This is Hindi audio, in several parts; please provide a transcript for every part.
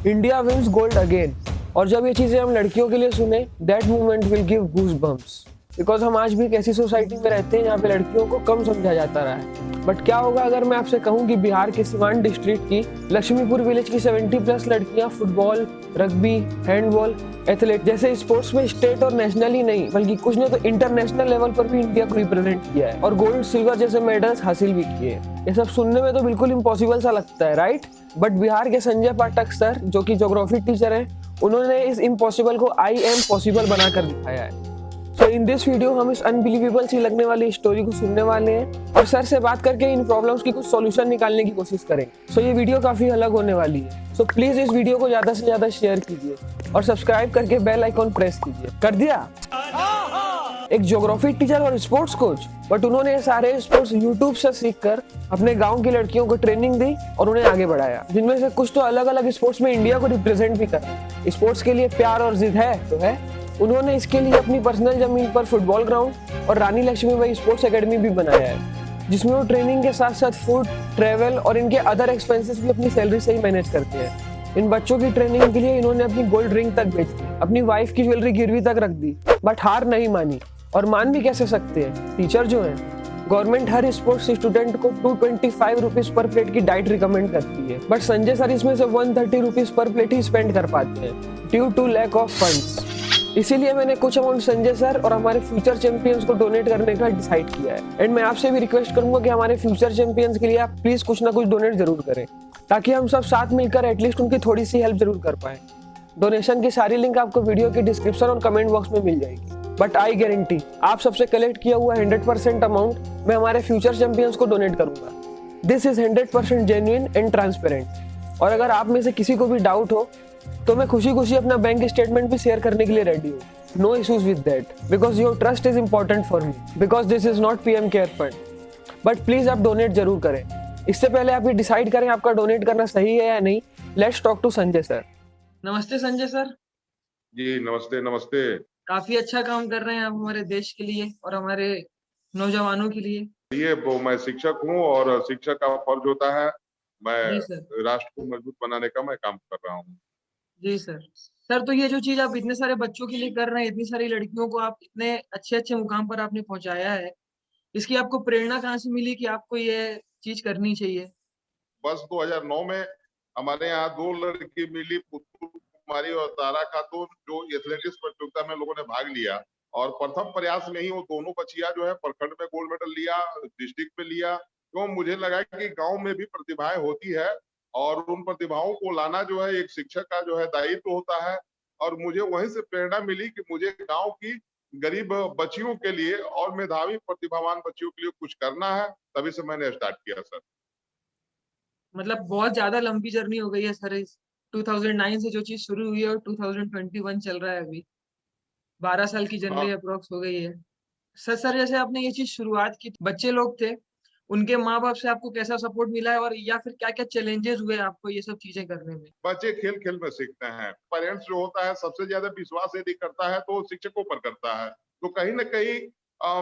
India wins gold again. और जब ये चीजें हम लड़कियों के लिए सुने, that moment will give goose bumps, because हम आज भी एक ऐसी सोसाइटी में रहते हैं जहाँ पे लड़कियों को कम समझा जाता रहा है। बट क्या होगा अगर मैं आपसे कहूँ कि बिहार के सिवान डिस्ट्रिक्ट की लक्ष्मीपुर विलेज की 70+ लड़कियां फुटबॉल, रग्बी, हैंडबॉल, एथलेट जैसे स्पोर्ट्स में स्टेट और नेशनल ही नहीं बल्कि कुछ ने तो इंटरनेशनल लेवल पर भी इंडिया को रिप्रेजेंट किया है और गोल्ड, सिल्वर जैसे मेडल्स हासिल भी किए। ये सब सुनने में तो बिल्कुल इम्पॉसिबल सा लगता है, राइट? बट बिहार के संजय पाठक सर, जो कि ज्योग्राफी टीचर हैं, उन्होंने इस इम्पॉसिबल को आई एम पॉसिबल बनाकर दिखाया है। सो इन दिस वीडियो हम इस अनबिलीवेबल सी लगने वाली स्टोरी को सुनने वाले हैं और सर से बात करके इन प्रॉब्लम्स की कुछ सॉल्यूशन निकालने की कोशिश करेंगे। सो ये वीडियो काफी अलग होने वाली है। सो प्लीज इस वीडियो को ज्यादा से ज्यादा शेयर कीजिए और सब्सक्राइब करके बेल आइकॉन प्रेस कीजिए। कर दिया? एक ज्योग्राफी टीचर और स्पोर्ट्स कोच, बट उन्होंने ये सारे स्पोर्ट्स यूट्यूब से सीखकर अपने गांव की लड़कियों को ट्रेनिंग दी और उन्हें आगे बढ़ाया, जिनमें से कुछ तो अलग अलग स्पोर्ट्स में इंडिया को रिप्रेजेंट भी करा। स्पोर्ट्स के लिए प्यार और जिद है तो है। उन्होंने इसके लिए अपनी पर्सनल जमीन पर फुटबॉल ग्राउंड और रानी लक्ष्मीबाई स्पोर्ट्स एकेडमी भी बनाया है, जिसमें वो ट्रेनिंग के साथ साथ फूड, ट्रेवल और इनके अदर एक्सपेंसेस भी अपनी सैलरी से ही मैनेज करते हैं। इन बच्चों की ट्रेनिंग के लिए इन्होंने अपनी गोल्ड रिंग तक बेच दी, अपनी वाइफ की ज्वेलरी गिरवी तक रख दी, बट हार नहीं मानी। और मान भी कैसे सकते हैं, टीचर जो है। गवर्नमेंट हर स्पोर्ट्स स्टूडेंट को 225 रुपीज पर प्लेट की डाइट रिकमेंड करती है, बट संजय सर इसमें से 130 रुपीज पर प्लेट ही स्पेंड कर पाते हैं due to lack of funds. इसीलिए मैंने कुछ अमाउंट संजय सर और हमारे फ्यूचर चैंपियंस को डोनेट करने का डिसाइड किया है। एंड मैं आपसे भी रिक्वेस्ट करूंगा कि हमारे फ्यूचर चैंपियंस के लिए आप प्लीज कुछ ना कुछ डोनेट जरूर करें, ताकि हम सब साथ मिलकर एटलीस्ट उनकी थोड़ी सी हेल्प जरूर कर पाए। डोनेशन की सारी लिंक आपको वीडियो के डिस्क्रिप्शन और कमेंट बॉक्स में मिल जाएगी। बट आई गारंटी आप सबसे कलेक्ट किया हुआ 100% अमाउंट मैं हमारे फ्यूचर चैंपियंस को डोनेट करूंगा। This is 100% genuine and transparent. और अगर आप में से किसी को भी डाउट हो तो मैं खुशी खुशी अपना बैंक स्टेटमेंट भी शेयर करने के लिए रेडी हूँ। No issues with that, because your trust is important for me, because this is not PM care fund. But please आप डोनेट जरूर करें। इससे पहले आप ये डिसाइड करें आपका डोनेट करना सही है या नहीं, let's talk to Sanjay sir. नमस्ते संजय सर। जी नमस्ते नमस्ते। काफी अच्छा काम कर रहे हैं आप हमारे देश के लिए और हमारे नौजवानों के लिए। ये वो मैं शिक्षक हूँ और शिक्षक का फर्ज होता है जी मैं सर। राष्ट्र को मजबूत बनाने का मैं काम कर रहा हूँ। जी सर। सर तो ये जो चीज आप इतने सारे बच्चों के लिए कर रहे हैं, इतनी सारी लड़कियों को आप इतने अच्छे अच्छे मुकाम पर आपने पहुंचाया है, इसकी आपको प्रेरणा कहाँ से मिली कि आपको ये चीज करनी चाहिए? बस 2009 में हमारे यहाँ दो लड़की मिली, पुतुल कुमारी और तारा खातून, जो एथलेटिक्स प्रतियोगिता में लोगों ने भाग लिया और प्रथम प्रयास में ही वो दोनों बच्चियां जो है प्रखंड में गोल्ड मेडल लिया, डिस्ट्रिक्ट में लिया। तो मुझे लगा कि गांव में भी प्रतिभाएं होती है और उन प्रतिभाओं को लाना जो है एक शिक्षक का जो है दायित्व होता है। और मुझे वहीं से प्रेरणा मिली कि मुझे गांव की गरीब बच्चियों के लिए और मेधावी प्रतिभावान बच्चियों के लिए कुछ करना है। तभी से मैंने स्टार्ट किया सर। मतलब बहुत ज्यादा लंबी जर्नी हो गई है सर। इस 2009 से जो चीज शुरू हुई है और 2021 चल रहा है अभी, 12 साल की जर्नी हाँ अप्रोक्स हो गई है। सर जैसे आपने ये चीज शुरुआत की, बच्चे लोग थे, उनके माँ बाप से आपको कैसा सपोर्ट मिला है और या फिर क्या क्या चैलेंजेस हुए आपको ये सब चीजें करने में? बच्चे खेल खेल में सीखते हैं। पेरेंट्स जो होता है सबसे ज्यादा विश्वास यदि करता है तो शिक्षकों पर करता है। तो कहीं ना कहीं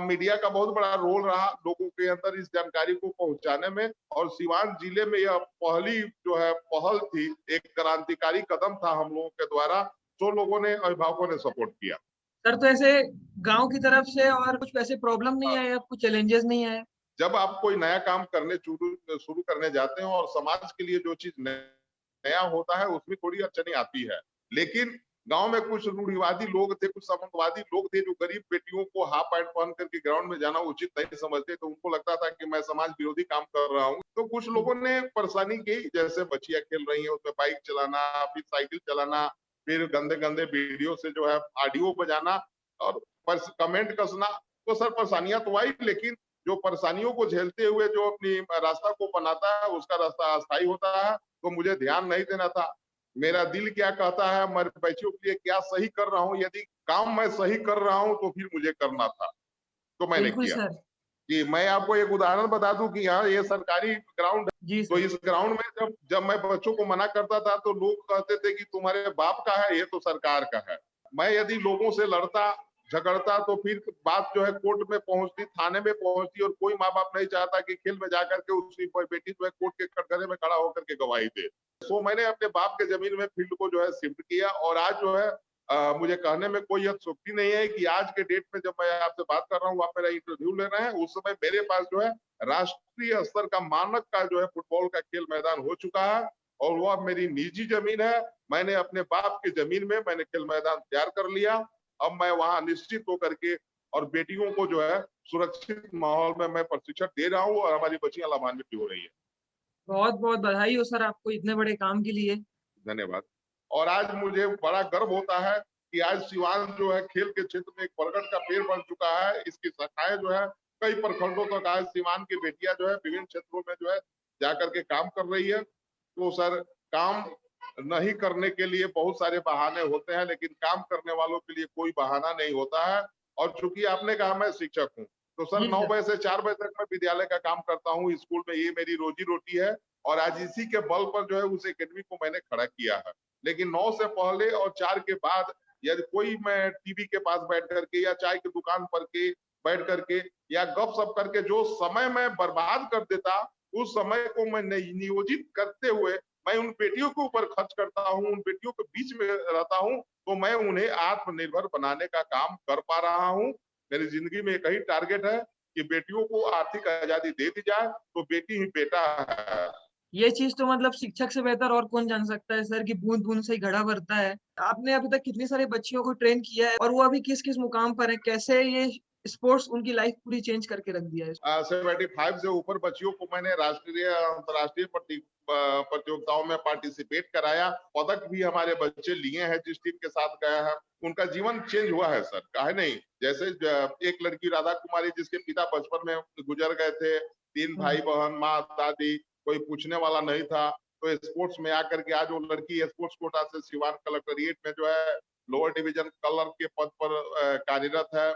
मीडिया का बहुत बड़ा रोल रहा लोगों के अंदर इस जानकारी को पहुंचाने में। और सिवान जिले में यह पहली जो है पहल थी, एक क्रांतिकारी कदम था हम लोगों के द्वारा, जो लोगों ने अभिभावकों ने सपोर्ट किया। सर तो ऐसे गांव की तरफ से और कुछ ऐसे प्रॉब्लम नहीं आए आपको, चैलेंजेस नहीं आए? जब आप कोई नया काम करने शुरू शुरू करने जाते हैं और समाज के लिए जो चीज नया होता है उसमें थोड़ी अड़चने आती है। लेकिन गांव में कुछ रूढ़िवादी लोग थे, कुछ सामंतवादी लोग थे, जो गरीब बेटियों को हाफ पैंट पहन करके ग्राउंड में जाना उचित नहीं समझते। तो उनको लगता था कि मैं समाज विरोधी काम कर रहा हूँ। तो कुछ लोगों ने परेशानी की, जैसे बच्चियां खेल रही हैं उसमें बाइक चलाना, फिर साइकिल चलाना, फिर गंदे गंदे वीडियो से जो है ऑडियो बजाना और कमेंट कसना। तो सर परेशानियां तो आई, लेकिन जो परेशानियों को झेलते हुए जो अपनी रास्ता को बनाता है उसका रास्ता अस्थायी होता है। तो मुझे ध्यान नहीं देना था मेरा दिल क्या कहता है, मैं बच्चियों के लिए क्या सही कर रहा हूँ। यदि काम मैं सही कर रहा हूँ तो फिर मुझे करना था, तो मैंने बिल्कुल किया। सर। कि मैं आपको एक उदाहरण बता दूं कि यहाँ ये सरकारी ग्राउंड है। जी तो सर। इस ग्राउंड में जब जब मैं बच्चों को मना करता था तो लोग कहते थे कि तुम्हारे बाप का है, ये तो सरकार का है। मैं यदि लोगों से लड़ता झगड़ता तो फिर बात जो है कोर्ट में पहुंचती, थाने में पहुंचती, और कोई माँ बाप नहीं चाहता कि खेल में जाकर के उसकी बेटी जो है कोर्ट के कटघरे में खड़ा होकर के गवाही दे। सो मैंने अपने बाप के जमीन में फील्ड को जो है शिफ्ट किया, और आज जो है मुझे कहने में कोई अतिशयोक्ति नहीं है कि आज के डेट में जब मैं आपसे बात कर रहा हूँ, आप मेरा इंटरव्यू ले रहे हैं, उस समय मेरे पास जो है राष्ट्रीय स्तर का मानक का जो है फुटबॉल का खेल मैदान हो चुका है, और वह मेरी निजी जमीन है। मैंने अपने बाप की जमीन में मैंने खेल मैदान तैयार कर लिया। अब मैं वहां निश्चित होकर के और बेटियों को जो है सुरक्षित माहौल में मैं प्रशिक्षण दे रहा हूँ, और हमारी बच्चियां लाभान्वित भी हो रही है। बहुत बहुत बधाई हो सर आपको इतने बड़े काम के लिए। धन्यवाद। और आज मुझे बड़ा गर्व होता है कि आज सिवान जो है खेल के क्षेत्र में एक बरगद का पेड़ बन चुका है। इसकी शाखाएं जो है कई प्रखंडों तक आज सिवान की बेटियां जो है विभिन्न क्षेत्रों में जो है जाकर के काम कर रही है। तो सर, काम नहीं करने के लिए बहुत सारे बहाने होते हैं, लेकिन काम करने वालों के लिए कोई बहाना नहीं होता है। और चूंकि आपने कहा मैं शिक्षक हूँ, तो सर जी 9 सर। बजे से 4 बजे तक मैं विद्यालय का काम करता हूँ, स्कूल में, ये मेरी रोजी रोटी है। और आज इसी के बल पर जो है उस एकेडमी को मैंने खड़ा किया है। लेकिन 9 से पहले और 4 के बाद यदि कोई मैं टीवी के पास बैठ करके या चाय की दुकान पर के बैठ करके या गपशप करके जो समय मैं बर्बाद कर देता, उस समय को मैं नियोजित करते हुए मैं उन बेटियों के ऊपर खर्च करता हूँ, उन बेटियों के बीच में रहता हूँ, तो मैं उन्हें आत्मनिर्भर बनाने का काम कर पा रहा हूँ। मेरी जिंदगी में एक ही टारगेट है कि बेटियों को आर्थिक आजादी दे दी जाए, तो बेटी ही बेटा है। ये चीज तो मतलब शिक्षक से बेहतर और कौन जान सकता है सर कि बूंद बूंद से ही घड़ा भरता है। आपने अभी तक कितनी सारी बच्चियों को ट्रेन किया है और वो अभी किस किस मुकाम पर है, कैसे ये स्पोर्ट्स उनकी लाइफ पूरी चेंज करके रख दिया है। 75 से ऊपर बच्चियों को मैंने राष्ट्रीय अंतर्राष्ट्रीय प्रतियोगिताओं में पार्टिसिपेट कराया। पदक भी हमारे बच्चे लिए हैं जिस टीम के साथ गए हैं। उनका जीवन चेंज हुआ है सर, काहे नहीं। जैसे एक लड़की राधा कुमारी जिसके पिता बचपन में गुजर गए थे, 3 भाई बहन, माँ दादी, कोई पूछने वाला नहीं था, तो स्पोर्ट्स में आकर के आज वो लड़की स्पोर्ट्स कोटा से सिवान कलेक्ट्रेट में जो है लोअर डिवीजन कलर के पद पर कार्यरत है।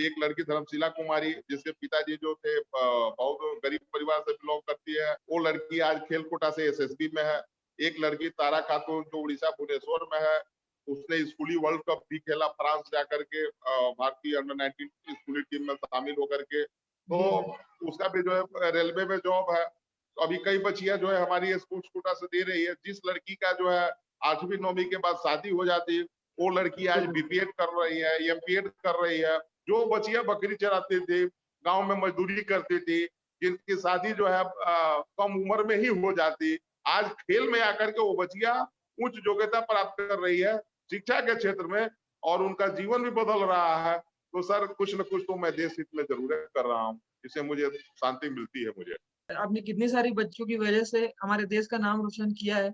एक लड़की धर्मशिला कुमारी जिसके पिताजी जो थे बहुत गरीब परिवार से बिलोंग करती है, वो लड़की आज खेल कोटा से एसएसबी में है। एक लड़की तारा खातून जो उड़ीसा भुवनेश्वर में है, उसने स्कूली वर्ल्ड कप भी खेला फ्रांस जाकर के, भारतीय अंडर 19 स्कूली टीम में शामिल होकर के। तो उसका भी जो है रेलवे में जॉब है। तो अभी कई बच्चियां जो है हमारी स्पोर्ट्स कोटा से दे रही है। जिस लड़की का जो है 8वीं 9वीं के बाद शादी हो जाती है, वो लड़की आज बीपीएड कर रही है, एमपीएड कर रही है। जो बच्चियां बकरी चराते थे, गांव में मजदूरी करती थी, जिनकी शादी जो है कम उम्र में ही हो जाती, आज खेल में आकर के वो बच्चियां उच्च योग्यता प्राप्त कर रही है शिक्षा के क्षेत्र में, और उनका जीवन भी बदल रहा है। तो सर, कुछ न कुछ तो मैं देश हित में जरूर कर रहा हूँ, इससे मुझे शांति मिलती है। मुझे आपने कितनी सारी बच्चों की वजह से हमारे देश का नाम रोशन किया है,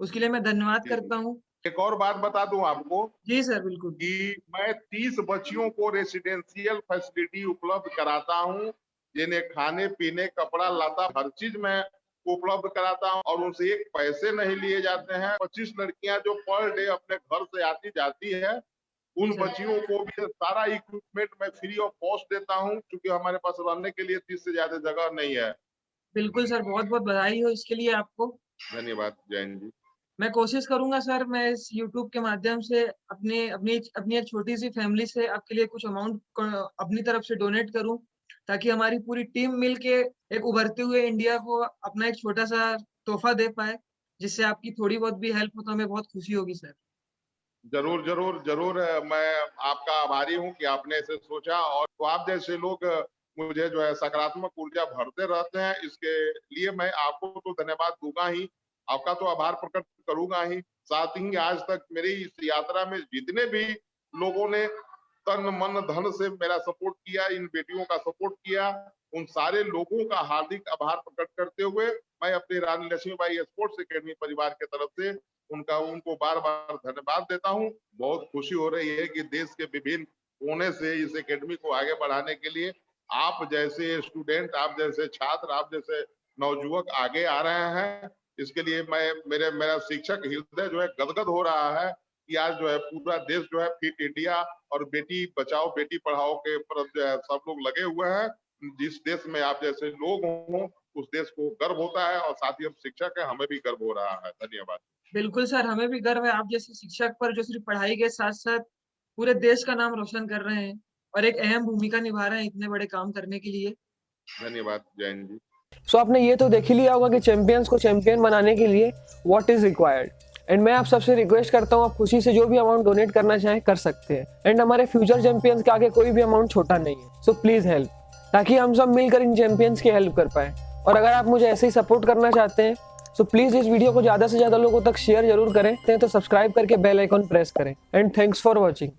उसके लिए मैं धन्यवाद करता हूँ। एक और बात बता दूं आपको जी सर, बिल्कुल। कि मैं 30 बच्चियों को रेसिडेंशियल फैसिलिटी उपलब्ध कराता हूं, जिन्हें खाने पीने कपड़ा लता हर चीज मैं उपलब्ध कराता हूं, और उनसे एक पैसे नहीं लिए जाते हैं। 25 लड़कियां जो पर डे अपने घर से आती जाती है, उन बच्चियों को भी सारा इक्विपमेंट मैं फ्री ऑफ कॉस्ट देता हूं, क्योंकि हमारे पास रहने के लिए 30 से ज्यादा जगह नहीं है। बिल्कुल सर, बहुत बहुत बधाई हो इसके लिए आपको। धन्यवाद जैन जी। मैं कोशिश करूंगा सर, मैं इस यूट्यूब के माध्यम से अपने अपनी अपनी एक छोटी सी फैमिली से आपके लिए कुछ अमाउंट अपनी तरफ से डोनेट करूं, ताकि हमारी पूरी टीम मिलके एक उभरते हुए इंडिया को अपना एक छोटा सा तोहफा दे पाए, जिससे आपकी थोड़ी बहुत भी हेल्प हो तो हमें बहुत खुशी होगी सर। जरूर जरूर जरूर, मैं आपका आभारी हूं कि आपने ऐसे सोचा, और तो आप जैसे लोग मुझे जो है सकारात्मक ऊर्जा भरते रहते हैं, इसके लिए मैं आपको तो धन्यवाद दूंगा ही, आपका तो आभार प्रकट करूंगा ही। साथ ही आज तक मेरी इस यात्रा में जितने भी लोगों ने तन मन धन से मेरा सपोर्ट किया, इन बेटियों का सपोर्ट किया, उन सारे लोगों का हार्दिक आभार प्रकट करते हुए मैं अपनी रानी लक्ष्मीबाई स्पोर्ट्स एकेडमी परिवार की तरफ से उनको बार बार धन्यवाद देता हूँ। बहुत खुशी हो रही है कि देश के विभिन्न कोने से इस एकेडमी को आगे बढ़ाने के लिए आप जैसे स्टूडेंट, आप जैसे छात्र, आप जैसे नवयुवक आगे आ रहे हैं। इसके लिए मेरा शिक्षक हृदय जो है गदगद हो रहा है कि आज जो है पूरा देश जो है फिट इंडिया और बेटी बचाओ बेटी पढ़ाओ के प्रति जो है सब लोग लगे हुए हैं। जिस देश में आप जैसे लोग हों, उस देश को गर्व होता है, और साथ ही हम शिक्षक है, हमें भी गर्व हो रहा है। धन्यवाद। बिल्कुल सर, हमें भी गर्व है आप जैसे शिक्षक पर, जो सिर्फ पढ़ाई के साथ साथ पूरे देश का नाम रोशन कर रहे हैं और एक अहम भूमिका निभा रहे हैं इतने बड़े काम करने के लिए। धन्यवाद जैन जी। सो आपने ये तो देख ही लिया होगा कि चैंपियंस को चैंपियन बनाने के लिए व्हाट इज रिक्वायर्ड। एंड मैं आप सबसे रिक्वेस्ट करता हूँ, आप खुशी से जो भी अमाउंट डोनेट करना चाहें कर सकते हैं। एंड हमारे फ्यूचर चैंपियंस के आगे कोई भी अमाउंट छोटा नहीं है। सो प्लीज हेल्प, ताकि हम सब मिलकर इन चैंपियंस की हेल्प कर पाए। और अगर आप मुझे ऐसे ही सपोर्ट करना चाहते हैं तो प्लीज इस वीडियो को ज्यादा से ज्यादा लोगों तक शेयर जरूर करें, तो सब्सक्राइब करके बेल आइकॉन प्रेस करें। And thanks for watching.